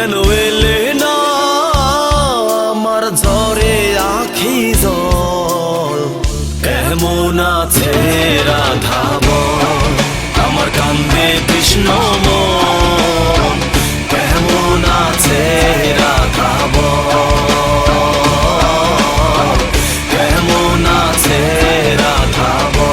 কেন এলে না আমার ঝরে আখি জল? কেমন আছে রাধা বল, আমার কান্দে কৃষ্ণ মন। কেমন আছে রাধা বল, কেমন আছে রাধা বল।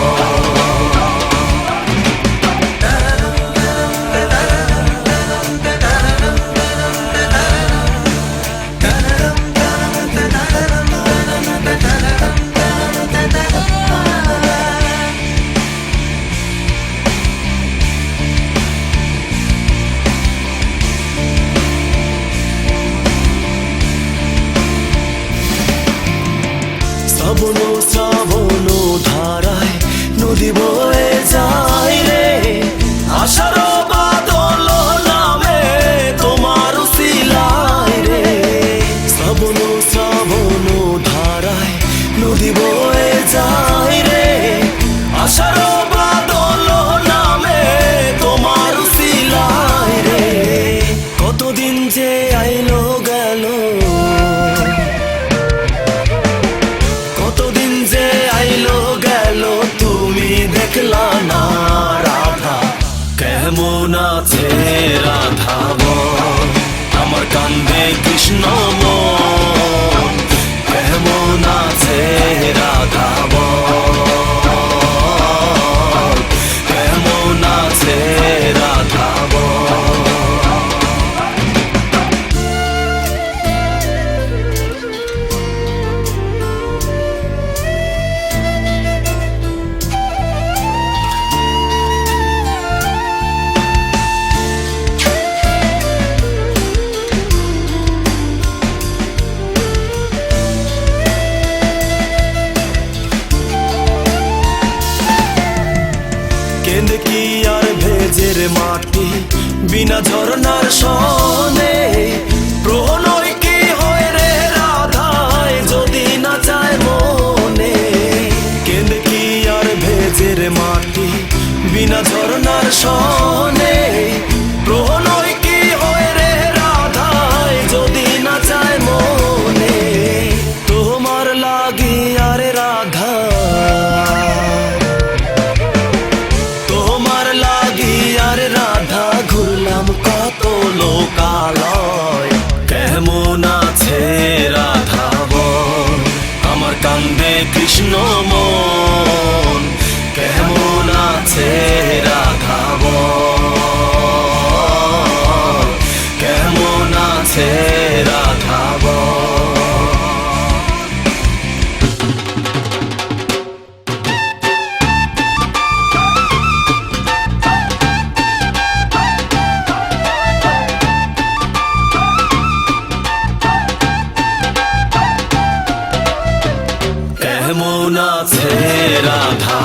শ্রাবণ শ্রাবণ ধারায় নদী বয়ে যায় রে, আষাঢ় বাদল নামে তোমার উসিলায় রে। শ্রাবণ শ্রাবণ ধারায় নদী বয়ে যায় রে, আষাঢ় বাদল নামে তোমার উসিলায় রে। কতদিন যে আইলো গেল, কতদিন যে আইলো গেল, তুমি দেখলা না রাধা। কেমন আছে রাধা বল, আমার কান্দে কৃষ্ণ মন। কেমন আছে রাধা বল, কেমন আছে রাধা বল। কেঁদে কি আর ভেজের মাটি বিনা ঝরনার সনে? প্রণয় কি হয় রে রাধায় যদি না চায় মনে? কেঁদে কি আর ভেজের মাটি বিনা ঝরনার সনে? প্রণয় কি হয় রে রাধায় যদি না চায় মনে? তোমার লাগি আরে রাধা, তোমার লাগি আরে রাধা ঘুরলাম কত লোকালয়। কেমন আছে রাধা বল, আমার কান্দে কৃষ্ণ মন। কেমন আছে রাধা বল, কেমন আছে রাধা বল। কেমন আছে রাধা